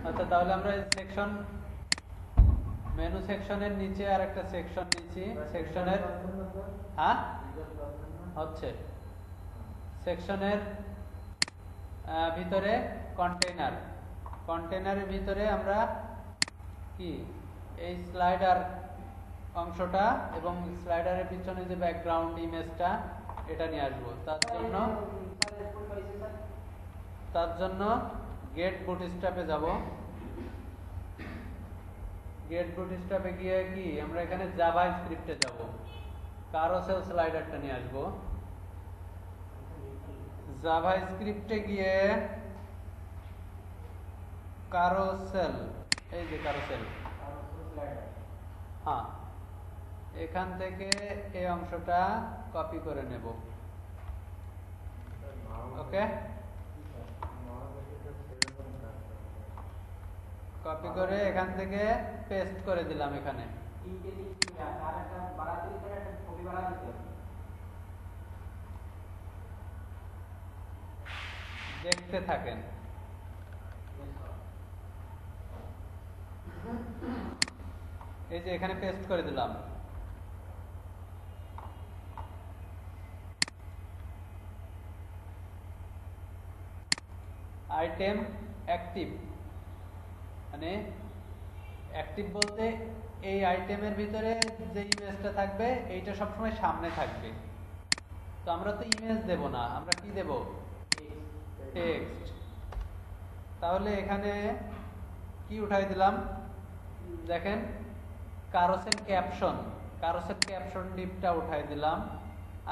আচ্ছা, তাহলে আমরা সেকশন মেনু সেকশনের নিচে আর একটা সেকশন নিচ্ছি। সেকশনের হ্যাঁ হচ্ছে সেকশনের ভিতরে কন্টেইনারের ভিতরে আমরা কি এই স্লাইডার অংশটা এবং স্লাইডারের পিছনে যে ব্যাকগ্রাউন্ড ইমেজটা এটা নিয়ে আসবো। তার জন্য গেট বুটস্ট্র্যাপে যাব। গেট বুটস্ট্র্যাপে গিয়ে কি আমরা এখানে জাভা স্ক্রিপ্টে যাব, কারোসেল স্লাইডারটা নিয়ে আসবো। জাভা স্ক্রিপ্টে গিয়ে কারোসেল, এই যে কারোসেল, হ্যাঁ, এখান থেকে এই অংশটা কপি করে নেব। ওকে, কপি করে এখান থেকে পেস্ট করে দিলাম এখানে। দেখতে থাকেন। এই যে এখানে পেস্ট করে দিলাম। আইটেম অ্যাক্টিভ, মানে অ্যাক্টিভ বলতে এই আইটেমের ভিতরে যে ইমেজটা থাকবে এইটা সবসময় সামনে থাকবে। তো আমরা তো ইমেজ দেব না, আমরা কি দেব? টেক্সট। তাহলে এখানে কি উঠাই দিলাম দেখেন, কারোসেল ক্যাপশন ডিপটা উঠাই দিলাম।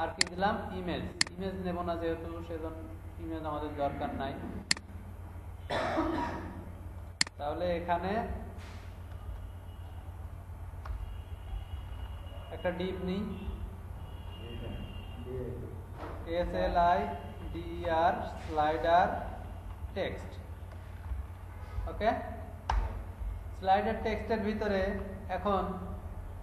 আর কি দিলাম? ইমেজ নেব না যেহেতু, সেজন্য ইমেজ আমাদের দরকার নাই। তাহলে এখানে একটা ডিপ নিই, SLIDER স্লাইডার টেক্সট। ওকে, স্লাইডার টেক্সটের ভিতরে এখন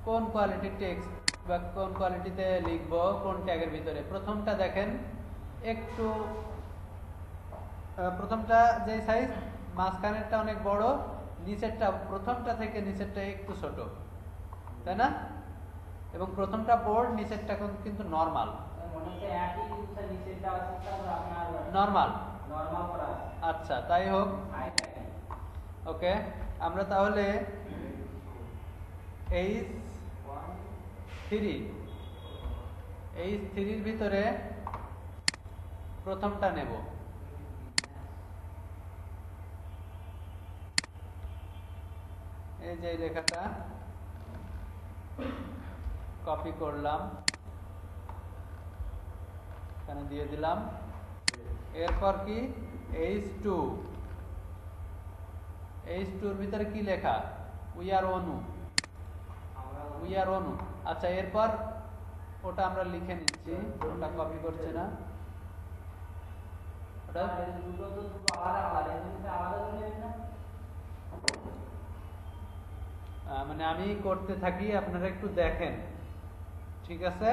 কোন কোয়ালিটির টেক্সট বা কোন কোয়ালিটিতে লিখব, কোন ট্যাগের ভিতরে? প্রথমটা দেখেন একটু, প্রথমটা যে সাইজ, মাঝখানেরটা অনেক বড়, নিচেরটা, প্রথমটা থেকে নিচেরটা একটু ছোট, তাই না? এবং প্রথমটা বোল্ড, নিচেরটা কিন্তু নরমাল। আচ্ছা, তাই হোক। ওকে, আমরা তাহলে H3 ভিতরে প্রথমটা নেব। এই যে লেখাটা কপি করলাম, এখানে দিয়ে দিলাম। এরপর কি H2 ভিতরে কি লেখা? উই আর অনু। আচ্ছা, এরপর ওটা আমরা লিখে নিচ্ছি, ওটা কপি করছে না। মানে আমি করতে থাকি, আপনারা একটু দেখেন, ঠিক আছে?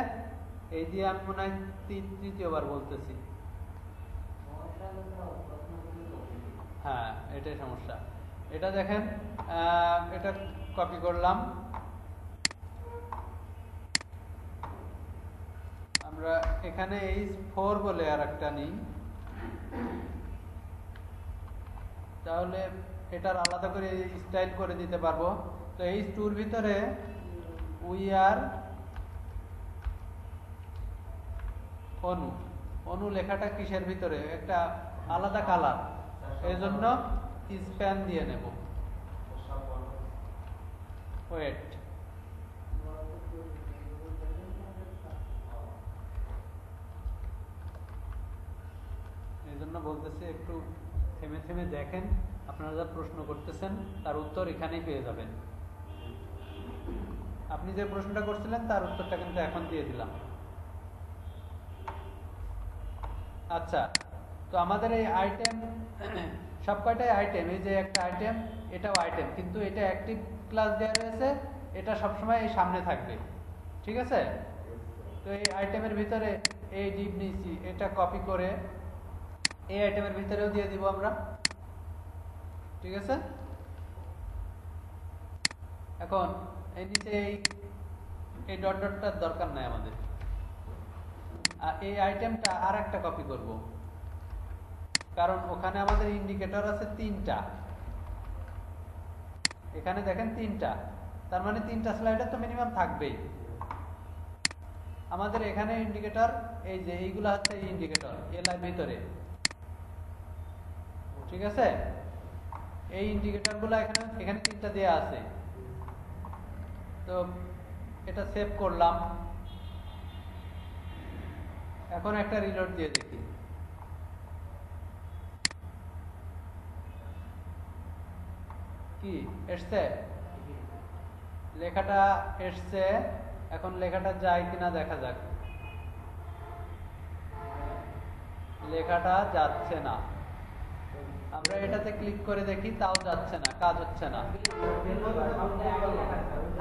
এই দিয়ে আমি মনে হয় তৃতীয়বার বলতেছি। হ্যাঁ, এটাই সমস্যা। এটা দেখেন, এটা কপি করলাম। আমরা এখানে H4 বলে আর একটা নিই, তাহলে এটার আলাদা করে স্টাইল করে দিতে পারবো। তো H2 ভিতরে উই আর অনু লেখাটা কিসের ভিতরে? একটা আলাদা কালার, এই জন্য স্প্যান দিয়ে নেব। ওয়েট, এই জন্য বলতেছি একটু থেমে থেমে দেখেন। আপনারা যা প্রশ্ন করতেছেন তার উত্তর এখানেই পেয়ে যাবেন। আপনি যে প্রশ্নটা করছিলেন তার উত্তরটা কিন্তু এখন দিয়ে দিলাম। আচ্ছা, তো আমাদের এই আইটেম, সব কয়টাই আইটেম। এই যে একটা আইটেম, এটাও আইটেম, কিন্তু এটা অ্যাক্টিভ ক্লাস দেওয়া রয়েছে, এটা সবসময় এই সামনে থাকবে, ঠিক আছে? তো এই আইটেমের ভিতরে এই ডিপ নিয়েছি, এটা কপি করে এই আইটেমের ভিতরেও দিয়ে দিব আমরা, ঠিক আছে? এখন এই নিচে এই ডট ডটটার দরকার নাই আমাদের। আর এই আইটেমটা আর একটা কপি করব, কারণ ওখানে আমাদের ইন্ডিকেটর আছে 3টা। এখানে দেখেন 3টা, তার মানে 3টা স্লাইডার তো মিনিমাম থাকবেই। আমাদের এখানে ইন্ডিকেটর এই যে এইগুলা হচ্ছে এই ইন্ডিকেটর এলআই ভিতরে, ঠিক আছে? এই ইন্ডিকেটর গুলো এখানে 3টা দেয়া আছে। তো এটা সেভ করলাম, এখন একটা রিলোড দিয়ে দেখি। কি এসছে? লেখাটা এসছে। এখন লেখাটা যায় কিনা দেখা যাক। লেখাটা যাচ্ছে না। আমরা এটাতে ক্লিক করে দেখি, তাও যাচ্ছে না, কাজ হচ্ছে না।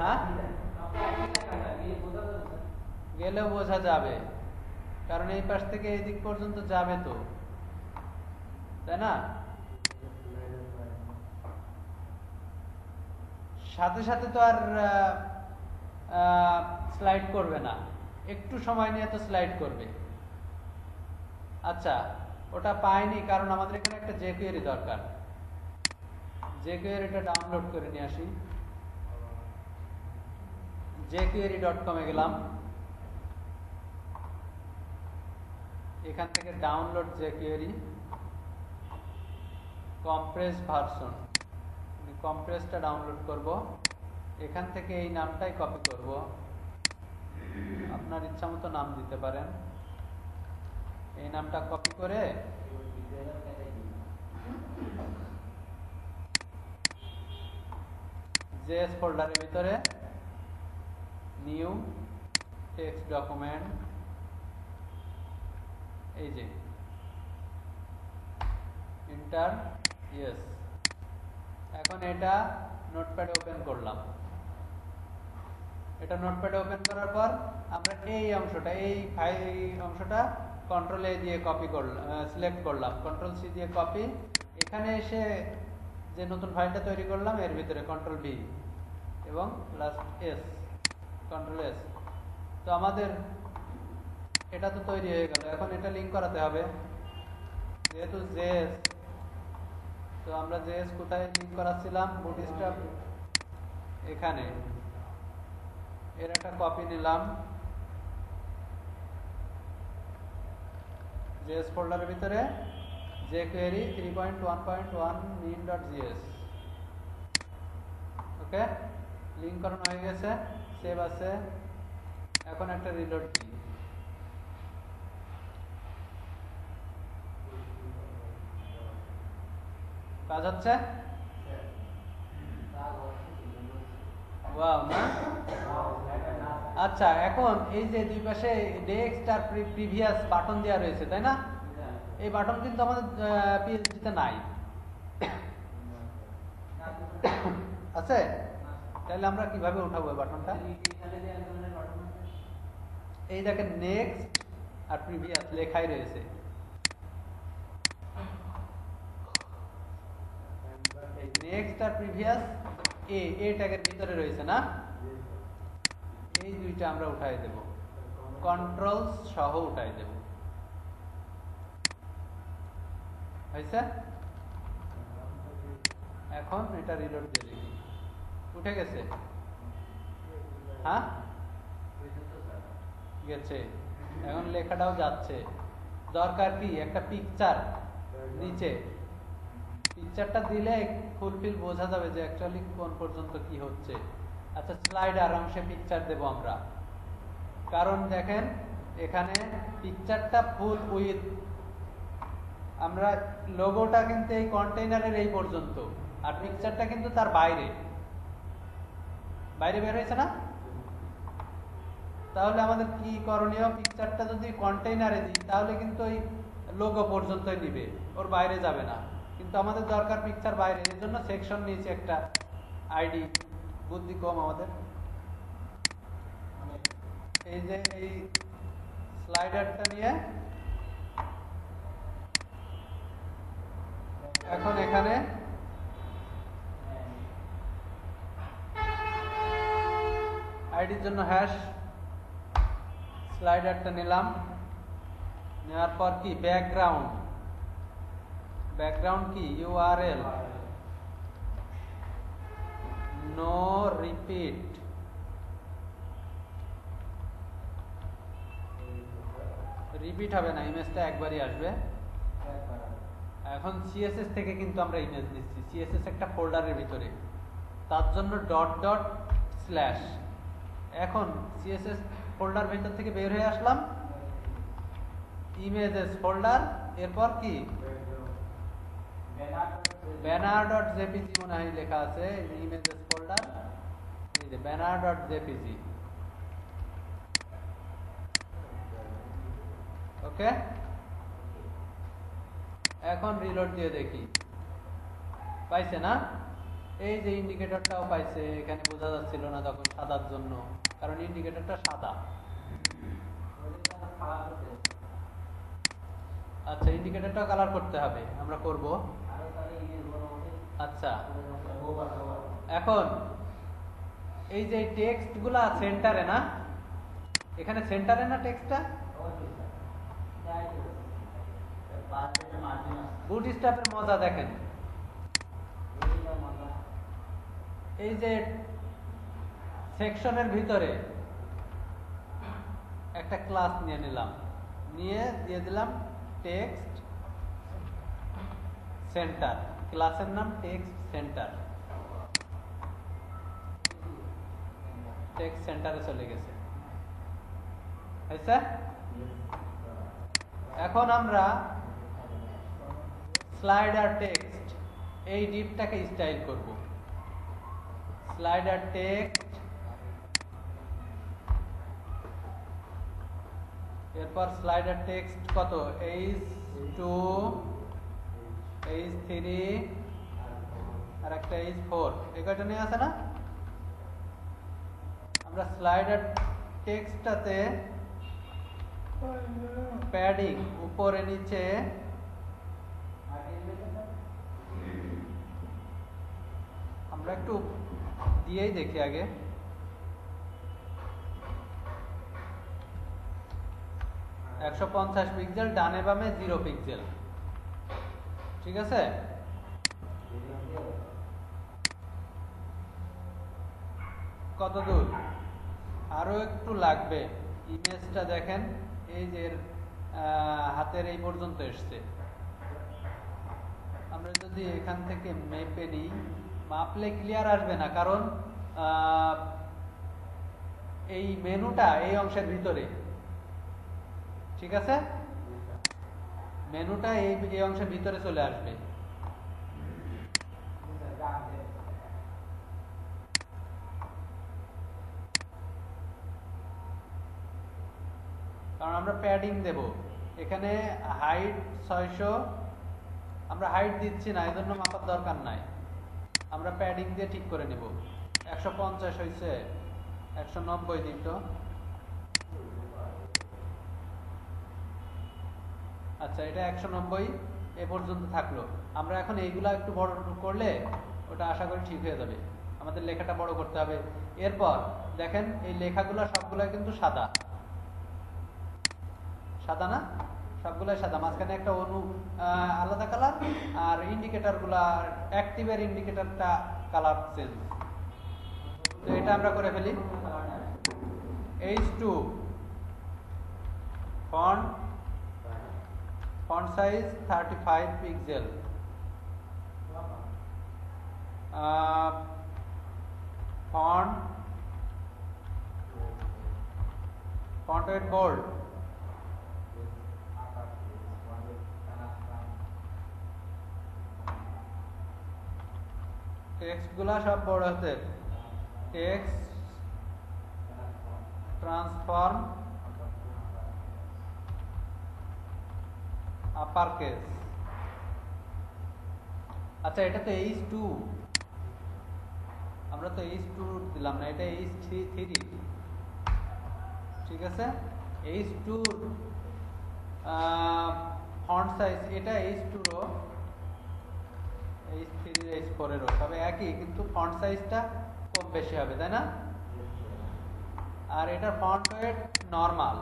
হ্যাঁ, গেলেও বোঝা যাবে, কারণ এই পাশ থেকে এই দিক পর্যন্ত যাবে তো, তাই না? সাথে সাথে তো আর স্লাইড করবে না, একটু সময় নিয়ে তো স্লাইড করবে। আচ্ছা, ওটা পাইনি কারণ আমাদের এখানে একটা jQuery দরকার। jQueryটা ডাউনলোড করে নিয়ে আসি। jQuery.com এ গেলাম, এখান থেকে ডাউনলোড jQuery কম্প্রেস ভার্সন, কম্প্রেসটা ডাউনলোড করব। এখান থেকে এই নামটাই কপি করব, আপনার ইচ্ছা মতো নাম দিতে পারেন। এই নামটা কপি করে জেএস ফোল্ডারের ভিতরে নিউ টেক্সট ডকুমেন্ট, এই যে এন্টার, ইয়েস। এখন এটা নোটপ্যাডে ওপেন করলাম। এটা নোটপ্যাডে ওপেন করার পর আমরা এই অংশটা, এই অংশটা কন্ট্রোল এ দিয়ে কপি করলাম, সিলেক্ট করলাম, কন্ট্রোল সি দিয়ে কপি। এখানে এসে যে নতুন ফাইলটা তৈরি করলাম এর ভিতরে কন্ট্রোল ভি এবং লাস্ট এস, কন্ট্রোল এস। তো আমাদের এটা তো তৈরি হয়ে গেল। এখন এটা লিঙ্ক করাতে হবে, যেহেতু জেএস। তো আমরা জেএস কোথায় লিঙ্ক করাচ্ছিলাম? বুটস্ট্র্যাপ, এখানে। এর একটা কপি নিলাম জেএস ফোল্ডারের ভিতরে, jQuery 3.1.1 min.js। ওকে, লিঙ্ক করানো হয়ে গেছে, সেভ আছে। এখন একটা রিলোড দিই। কাজ হচ্ছে? ওয়াও, না? আচ্ছা, এখন এই যে দুই পাশে নেক্সট আর প্রিভিয়াস বাটন দেওয়া রয়েছে, তাই না? এই বাটন কিন্তু আমাদের পিএইচডিতে নাই, আছে? তাহলে আমরা কিভাবে উঠাবো এই বাটনটা? এই দেখেন নেক্সট আর প্রিভিয়াস লেখাই রয়েছে। নেক্সট আর প্রিভিয়াস এ ট্যাগের ভিতরে রয়েছে না? এই দুইটা আমরা উঠাই দেব, কন্ট্রোল সহ উঠাই দেব। হয়েছে? এখন এটা রিলোড দিয়ে দেখি, উঠে গেছে? হ্যাঁ, গেছে। এখন লেখাটাও যাচ্ছে। দরকার কি? একটা পিকচার নিচে, পিকচারটা দিলে ফুলফিল বোঝা যাবে যে অ্যাকচুয়ালি কোন পর্যন্ত কি হচ্ছে। আচ্ছা, স্লাইডার অংশে পিকচার দেব আমরা, কারণ দেখেন এখানে পিকচারটা ফুল উইথ, আমরা লোগোটা কিন্তু এই কন্টেইনারের এই পর্যন্ত, আর পিকচারটা কিন্তু তার বাইরে বাইরে বের হয়েছে না? তাহলে আমাদের কি করণীয়? পিকচারটা যদি কন্টেইনারে দিই তাহলে কিন্তু ওই লোগো পর্যন্তই নিবে, ওর বাইরে যাবে না। কিন্তু আমাদের দরকার পিকচার বাইরে, এর জন্য সেকশন নিয়েছে একটা আইডি। বুদ্ধি কম আমাদের। এই যে এই স্লাইডারটা নিয়ে এখন এখানে আইডির জন্য হ্যাশ স্লাইডারটা নিলাম, নেওয়ার পর কি ব্যাকগ্রাউন্ড কি ইউআরএল নো রিপিট, রিপিট হবে না, ইমেজটা একবারই আসবে। এখন সিএসএস থেকে কিন্তু আমরা ইমেজ দিচ্ছি, সিএসএস একটা ফোল্ডারের ভিতরে, তার জন্য ডট ডট স্ল্যাশ। এখন সিএসএস ফোল্ডার ভিতর থেকে বের হয়ে আসলাম, ইমেজেস ফোল্ডার, এরপর কি ব্যানার ডট জেপিজি মনে হয় লেখা আছে, ইমেজেস ফোল্ডার, এই যে ব্যানার ডট জেপিজি। ওকে, এখন রিলোড দিয়ে দেখি পাইছে না? এই যে ইন্ডিকেটরটাও পাইছে, এখানে বোঝা যাচ্ছিল না তখন সাদার জন্য, কারণ ইন্ডিকেটরটা সাদা। আচ্ছা, ইন্ডিকেটরটা কালার করতে হবে, আমরা করব। আচ্ছা, এখন এই যে টেক্সট গুলা সেন্টারে না, এখানে সেন্টারে না টেক্সটটা, বুটস্ট্র্যাপের মজা দেখেন। এই যে সেকশনের ভিতরে একটা ক্লাস নিয়ে নিলাম, নিয়ে দিয়ে দিলাম টেক্সট সেন্টার, ক্লাসের নাম টেক্সট সেন্টার, টেক্সট সেন্টারে চলে গেছে। এখন আমরা স্লাইডার টেক্সট এই ডিপটাকে স্টাইল করব। স্লাইডার টেক্সট, এরপর স্লাইডার টেক্সট কত, H2 H3 আর একটা H4, এই কয়টা নিয়ে আছে না? আমরা স্লাইডার টেক্সটটাতে প্যাডিং উপরে নিচে আমরা একটু দিয়েই দেখি আগে। 150 পিক্সেল, ডানে বামে 0 পিক্সেল, ঠিক আছে? কত দূর? আরো একটু লাগবে। ইমেজটা দেখেন, এই যে হাতের এই পর্যন্ত এসছে। আমরা যদি এখান থেকে মেপে নিই, মাপলে ক্লিয়ার আসবে না, কারণ এই মেনুটা এই অংশের ভিতরে, ঠিক আছে? মেনুটা এই অংশের ভিতরে চলে আসবে। কারণ আমরা প্যাডিং দেব, এখানে হাইট 600, আমরা হাইট দিচ্ছি না, এই জন্য মাপার দরকার নাই, আমরা প্যাডিং দিয়ে ঠিক করে নেব। 150 হয়েছে, 190 দিন তো। আচ্ছা, এটা 190 এ পর্যন্ত থাকলো। আমরা এখন এইগুলা একটু বড় করলে ওটা আশা করি ঠিক হয়ে যাবে। আমাদের লেখাটা বড় করতে হবে। এরপর দেখেন, এই লেখাগুলো সবগুলা কিন্তু সাদা, সাদা না? সবগুলাই সাদা, মাঝখানে একটা আলাদা কালার, আর ইন্ডিকেটর গুলা অ্যাক্টিভের ইন্ডিকেটরটা কালার চেঞ্জ। তো এটা আমরা করে ফেলি। H2 font size 35 pixel, font weight bold, text গুলা সব বড় হাতে, টেক্সট ট্রান্সফর্ম আপার কেস। আচ্ছা, এটা তো H2, আমরা তো H2 দিলাম না, এটা H3, ঠিক আছে? H2 ফন্ট সাইজ, এটা H2 রো, H3 H4 এরও সবে একই, কিন্তু ফন্ট সাইজটা কম বেশি হবে, তাই না? আর এটার ফন্ট ওয়েট নরমাল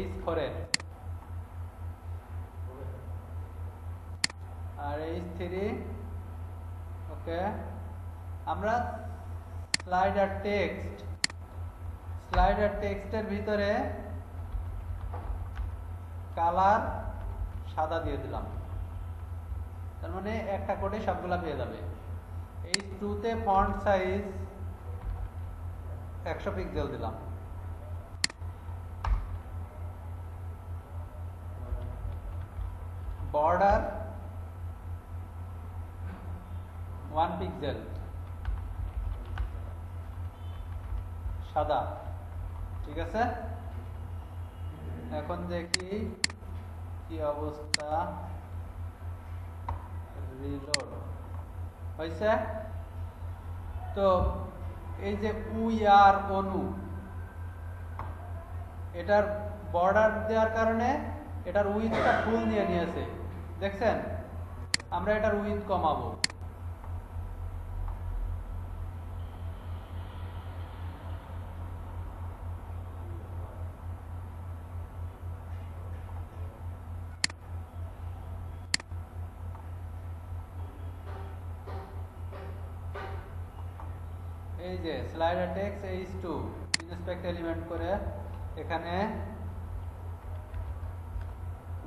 H4 এর, আর H3 ওকে। আমরা স্লাইডার টেক্সটের ভিতরে কালার সাদা দিয়ে দিলাম, তার মানে একটা কোডে সবগুলা পেয়ে যাবে। H2 তে ফন্ট সাইজ 100 পিক্সেল দিলাম, বর্ডার 1 পিক্সেল সাদা, ঠিক আছে। এখন দেখি কি অবস্থা, রিলোড হয়েছে। তো এই যে উই আর অনু, এটার বর্ডার দেওয়ার কারণে এটার উইথটা ফুল নিয়ে নিয়েছে, দেখছেন। আমরা এটার উইথ কমাবো, এই যে slider text H2 inspect element করে এখানে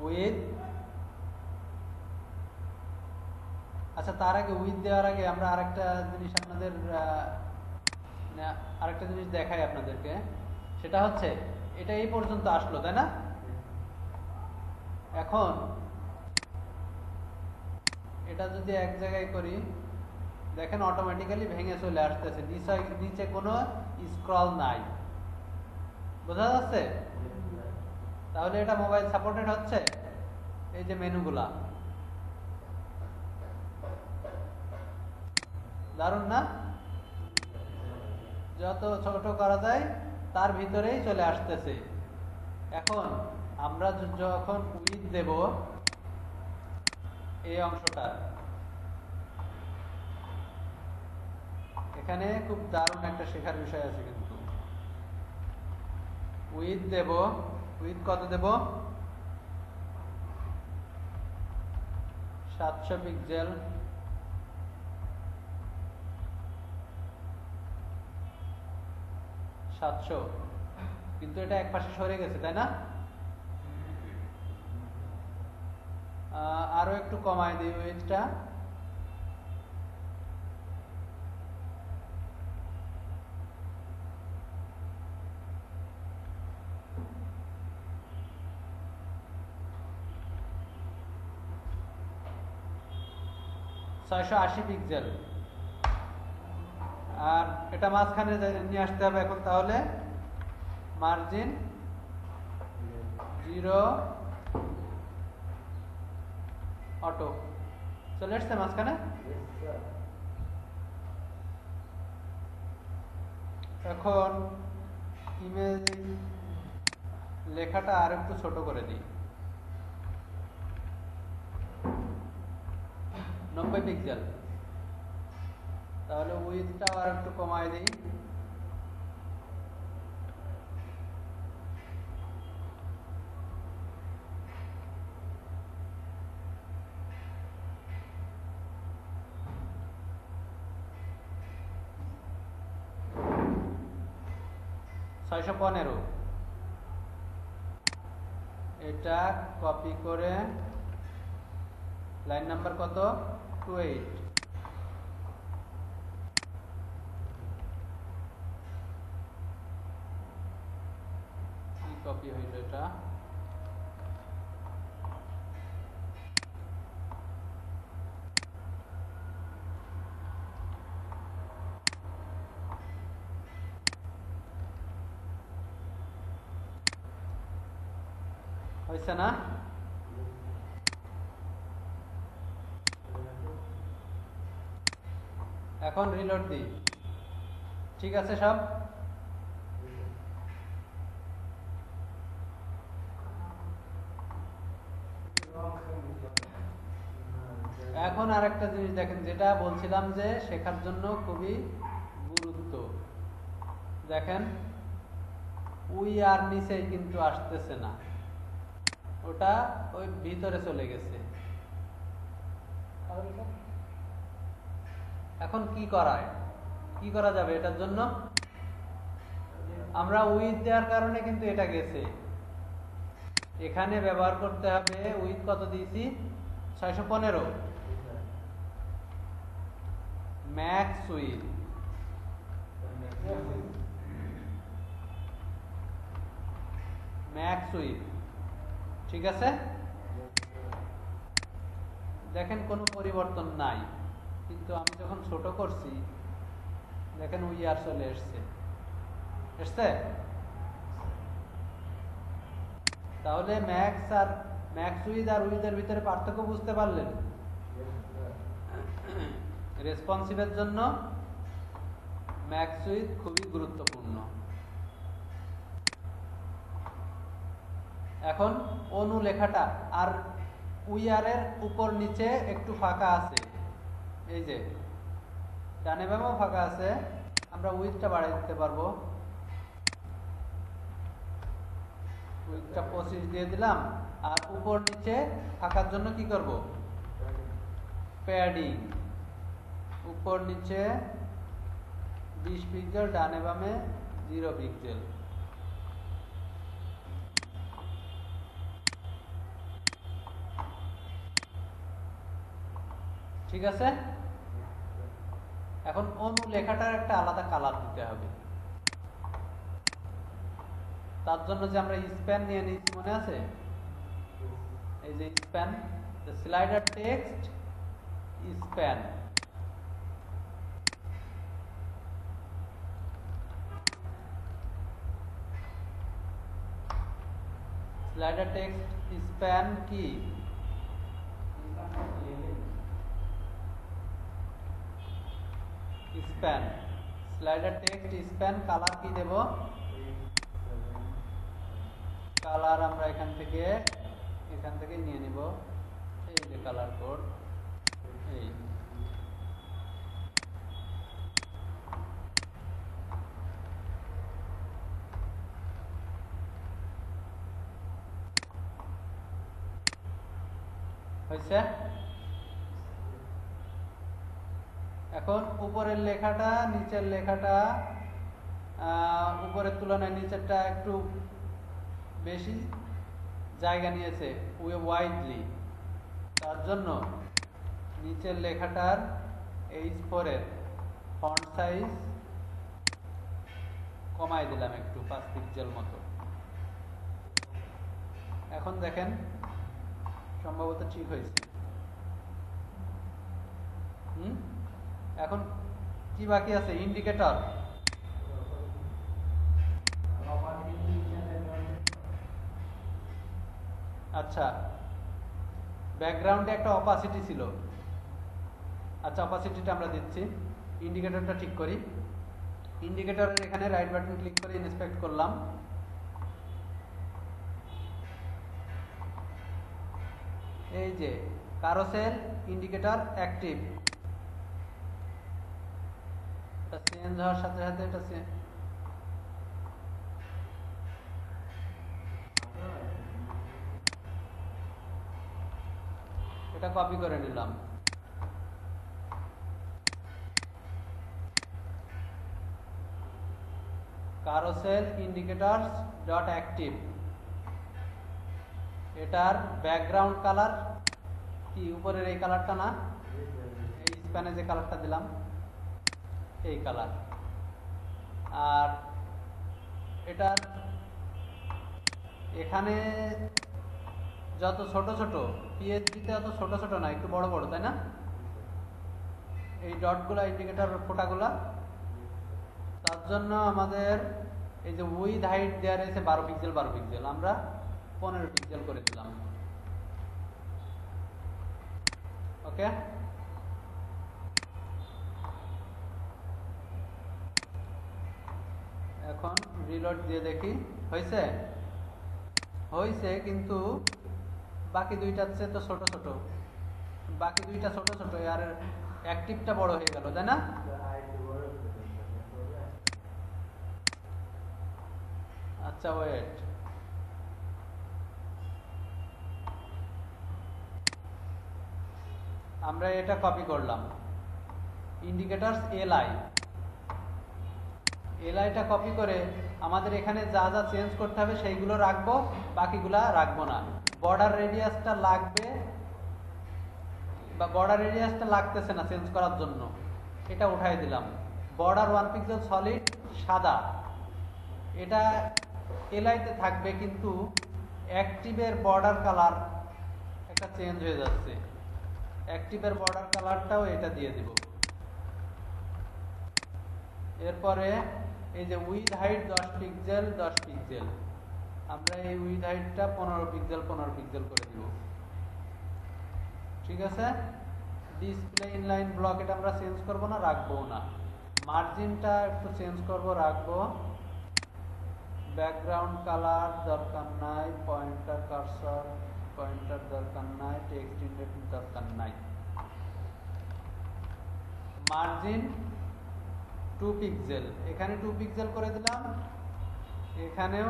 উইথ। আচ্ছা, তার আগে উইথ দেওয়ার আগে আমরা আরেকটা জিনিস দেখাই আপনাদেরকে। সেটা হচ্ছে এটা এই পর্যন্ত আসলো, তাই না? এখন এটা যদি এক জায়গায় করি, দেখেন অটোমেটিক্যালি ভেঙে চলে আসতেছে, নিচে কোনো স্ক্রল নাই, বোঝা যাচ্ছে? তাহলে এটা মোবাইল সাপোর্টেড হচ্ছে। এই যে মেনুগুলা, দারুণ না? যত ছোট করা যায় তার ভিতরেই চলে আসতেছে। এখন আমরা যখন উইথ দেব এই অংশটা, এখানে খুব দারুণ একটা শেখার বিষয় আছে কিন্তু। উইথ দেব, উইথ কত দেব? 700 পিক্সেল, কিন্তু এটা এক পাশে সরে গেছে, তাই না? আরো একটু কমাই দিই উইথটা, $680 পিক্সেল। আর এটা মাঝখানে নিয়ে আসতে হবে এখন। তাহলে মার্জিন 0 অটো চলে আসছে মাঝখানে। এখন ইমেজ লেখাটা আর একটু ছোট করে দিই, 90 পিক্সেল। তাহলে উইথটাও আর একটু কমাই দিই, $615। এটা কপি করে লাইন নাম্বার কত? 28। কি কপি হইল এটা? হয়েছে না? এখন রিলোড দিই, ঠিক আছে সব? এখন আরেকটা জিনিস দেখেন, যেটা বলছিলাম যে শেখার জন্য খুবই গুরুত্ব, দেখেন উই আর নিচে কিন্তু আসতেছে না, ওটা ওই ভিতরে চলে গেছে। এখন কি করা যাবে এটার জন্য? আমরা উইথ দেওয়ার কারণে কিন্তু এটা গেছে। এখানে ব্যবহার করতে হবে উইথ কত দিয়েছি, 615, ম্যাক্স উইথ। ম্যাক্স উইথ, ঠিক আছে। দেখেন কোনো পরিবর্তন নাই, কিন্তু আমি যখন ছোট করছি দেখেন উই আর চলে এসছে। তাহলে ম্যাক্স উইথ আর উইথের ভিতরে পার্থক্য বুঝতে পারলেন? রেসপন্সিভের জন্য ম্যাক্স উইথ খুবই গুরুত্বপূর্ণ। এখন অনু লেখাটা আর উই আর এর উপর নিচে একটু ফাঁকা আছে, এই যে ডানে বামেও ফাঁকা আছে, আমরা উইথটা বাড়াই দিতে পারবো। উইথটা 25 দিয়ে দিলাম, আর উপর নিচে ফাঁকার জন্য কি করব, প্যাডিং। উপর নিচে 20 পিক্সেল, ডানে বামে 0 পিক্সেল। ঠিক আছে। এখন অনু লেখাটার একটা আলাদা কালার দিতে হবে। তার জন্য যে আমরা স্প্যান নিয়ে নিয়েছি মনে আছে, এই যে span, slider text span. Slider text span কি, span slider text span. Colour কি দেব, কালার আমরা এখান থেকে নিয়ে নিব, এই যে কালার কোড, এই হয়েছে। এখন উপরের লেখাটা নিচের লেখাটা, উপরের তুলনায় নিচেরটা একটু বেশি জায়গা নিয়েছে ওয়াইডলি, তার জন্য নিচের লেখাটার H4 এর ফন্ট সাইজ কমাই দিলাম একটু 5 পিক্সেল মতো। এখন দেখেন সম্ভবত ঠিক হয়েছে। এখন কি বাকি আছে, ইন্ডিকেটর। আচ্ছা, ব্যাকগ্রাউন্ডে একটা অপাসিটি ছিল, আচ্ছা অপাসিটিটা আমরা দিচ্ছি। ইন্ডিকেটরটা ঠিক করি। ইন্ডিকেটরের এখানে রাইট বাটন ক্লিক করে ইন্সপেক্ট করলাম। এই যে কারোসেল ইন্ডিকেটর অ্যাক্টিভ, এটা চেঞ্জ হওয়ার সাথে সাথে এটা কপি করে নিলাম। carousel indicators dot active, এটার ব্যাকগ্রাউন্ড কালার কি, উপরের এই কালারটা না, এই স্প্যানে যে কালারটা দিলাম এই কালার। আর এটার এখানে যত ছোট ছোট, পিএইচডিতে অত ছোট ছোট না, একটু বড় বড়, তাই না? এই ডটগুলা ইন্ডিকেটর ফোটাগুলা, তার জন্য আমাদের এই যে উইথ হাইট দেওয়া রয়েছে 12 পিক্সেল 12 পিক্সেল, আমরা 15 পিক্সেল করে দিলাম। ওকে, এখন রিলোড দিয়ে দেখি হয়েছে। কিন্তু বাকি দুইটার চেয়ে তো ছোট ছোট, বাকি দুইটা ছোট ছোট, আর অ্যাক্টিভটা বড় হয়ে গেল, তাই না? আচ্ছা ওয়েট, আমরা এটা কপি করলাম, ইন্ডিকেটরস এলআইটা কপি করে আমাদের এখানে যা যা চেঞ্জ করতে হবে সেইগুলো রাখবো, বাকিগুলা রাখবো না। বর্ডার রেডিয়াসটা লাগবে, বা বর্ডার রেডিয়াসটা লাগতেছে না চেঞ্জ করার জন্য, এটা উঠাই দিলাম। বর্ডার 1 পিক্সেল সলিড সাদা, এটা এলআইতে থাকবে, কিন্তু অ্যাক্টিভের বর্ডার কালার একটা চেঞ্জ হয়ে যাচ্ছে, অ্যাক্টিভের বর্ডার কালারটাও এটা দিয়ে দিব। এরপরে এই যে উইথ হাইট 10 পিক্সেল 10 পিক্সেল, আমরা এই উইথ হাইটটা 15 পিক্সেল 15 পিক্সেল করে দিব। ঠিক আছে, ডিসপ্লে ইনলাইন ব্লক এটা আমরা চেঞ্জ করব না, রাখবো না। মার্জিনটা একটু চেঞ্জ করব, রাখবো। ব্যাকগ্রাউন্ড কালার দরকার নাই, পয়েন্টার কার্সর পয়েন্টার দরকার নাই, টেক্সট ইন্ডেন্ট দরকার নাই। মার্জিন 2 পিক্সেল, এখানে 2 পিক্সেল করে দিলাম, এখানেও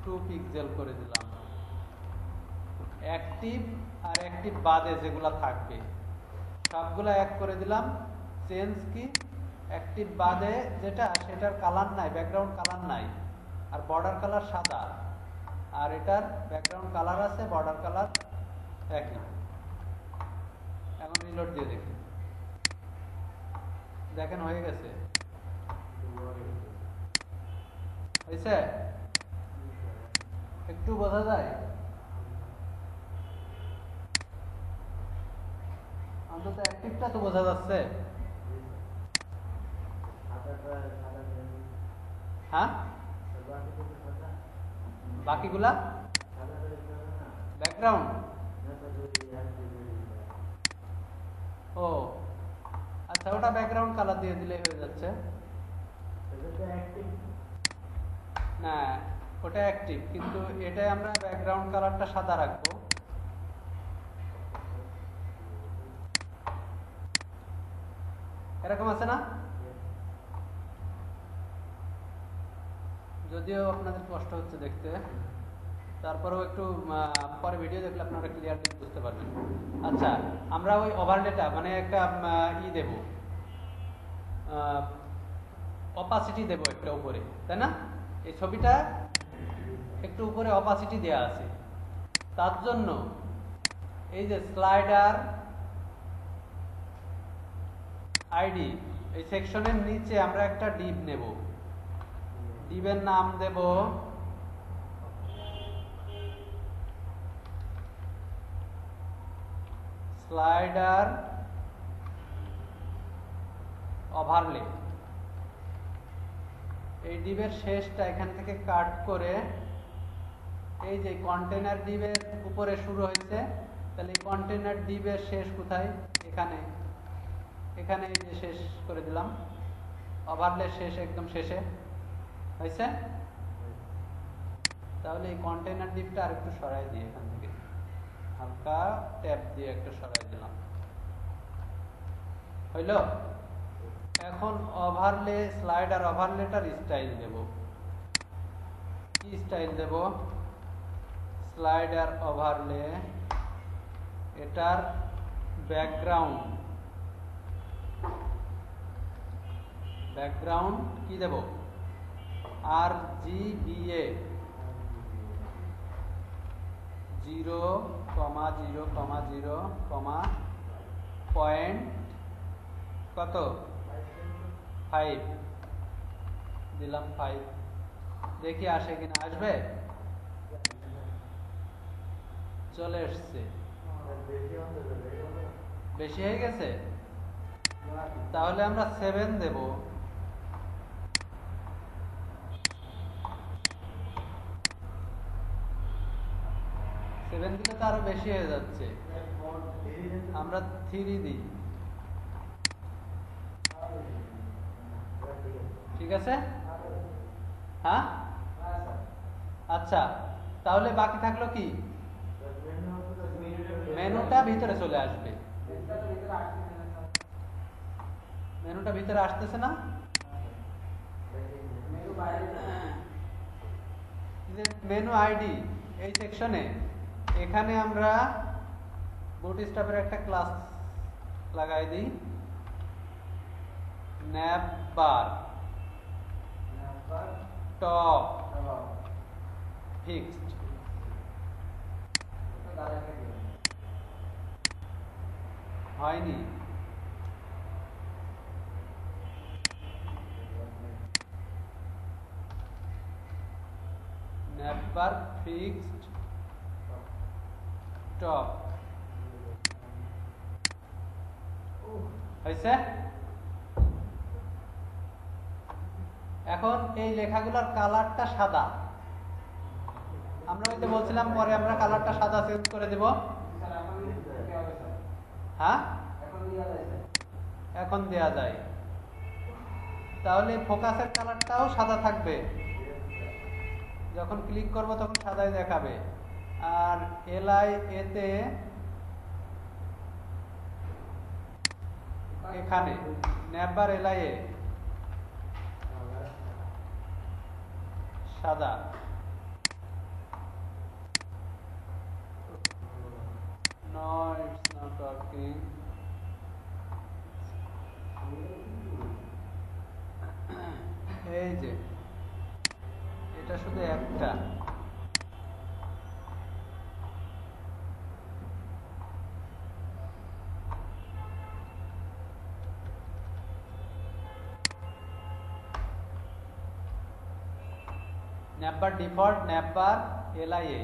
2 পিক্সেল করে দিলাম। অ্যাক্টিভ আর অ্যাক্টিভ বাদে যেগুলা থাকবে সবগুলা এক করে দিলাম। চেঞ্জ কি, অ্যাক্টিভ বাদে যেটা সেটার কালার নাই, ব্যাকগ্রাউন্ড কালার নাই, আর বর্ডার কালার সাদা, আর এটার ব্যাকগ্রাউন্ড কালার আছে, বর্ডার কালার একই। এখন রিলোড দিয়ে দেখি, দেখেন হয়ে গেছে, হয়েছে? একটু বোঝা যায়, অন্তত অ্যাক্টিভটা তো বোঝা যাচ্ছে। হ্যাঁ, বাকিগুলা ব্যাকগ্রাউন্ড, ও আচ্ছা, ওটা ব্যাকগ্রাউন্ড কালার দিয়ে দিলেই হয়ে যাচ্ছে। না, ওটা অ্যাক্টিভ, কিন্তু এটাই আমরা ব্যাকগ্রাউন্ড কালারটা সাদা রাখবো। এরকম আছে না? যদিও আপনাদের কষ্ট হচ্ছে দেখতে, তারপরেও একটু পরে ভিডিও দেখলে আপনারা ক্লিয়ারলি বুঝতে পারবেন। আচ্ছা, আমরা ওই ওভারলেটা মানে একটা দেব, অপাসিটি দেব একটা উপরে, তাই না? এই ছবিটা একটু উপরে অপাসিটি দেয়া আছে, তার জন্য এই যে স্লাইডার আইডি, এই সেকশনের নিচে আমরা একটা ডিভ নেব, ডিভের নাম দেব স্লাইডার ওভারলে। এই ডিভের শেষটা এখান থেকে কাট করে, এই যে কন্টেনার ডিভের উপরে শুরু হয়েছে, তাহলে এই কন্টেনার ডিভের শেষ কোথায়? এখানে, এখানে এই যে শেষ করে দিলাম, ওভারলে শেষ, একদম শেষে হয়েছে। তাহলে এই কন্টেনার ডিভটা আর একটু সরাই দিই, এখান থেকে হালকা ট্যাপ দিয়ে একটা সরাই দিলাম, হইল? এখন ওভারলে, স্লাইডার ওভারলেটার স্টাইল দেব। কি স্টাইল দেব? স্লাইডার ওভারলে, এটার ব্যাকগ্রাউন্ড, ব্যাকগ্রাউন্ড কি দেব? RGBA 0,0,0, পয়েন্ট কত? 5 দিলাম, 5। দেখি আসে কিনা, আসবে? চলে এসছে, বেশি হয়ে গেছে, তাহলে আমরা 7 দেব। 7 দিলে তো আরো বেশি হয়ে যাচ্ছে, আমরা 3 দিই। ঠিক আছে, হ্যাঁ আচ্ছা, তাহলে বাকি থাকলো কি? মেনুটা ভিতরে চলে আসবে, মেনুটা ভিতরে আসতেছে না? যে মেনু আইডি এই সেকশনে এখানে আমরা বুটস্ট্র্যাপের একটা ক্লাস লাগাই দিই, ন্যাভবার টপ ফিক্সড। হয়নি, ন্যাভবার ফিক্সড টপ হয়েছে। এখন এই লেখাগুলোর কালারটা সাদা, আমরা ওই যে বলছিলাম পরে আমরা কালারটা সাদা চেঞ্জ করে দেব। হ্যাঁ এখন দেয়া যায়, তাহলে ফোকাসের কালারটাও সাদা থাকবে, যখন ক্লিক করব তখন সাদাই দেখাবে। আর এলআই এতে এখানে ন্যাভবার এলআই এ সাদা, no it's not working। এই যে এটা শুধু একটা, ন্যাভবার ডিফল্ট ন্যাভবার এলআইএ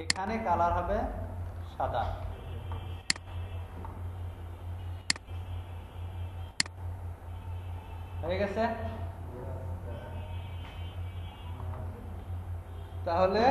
এখানে কালার হবে সাদা। হয়ে গেছে? তাহলে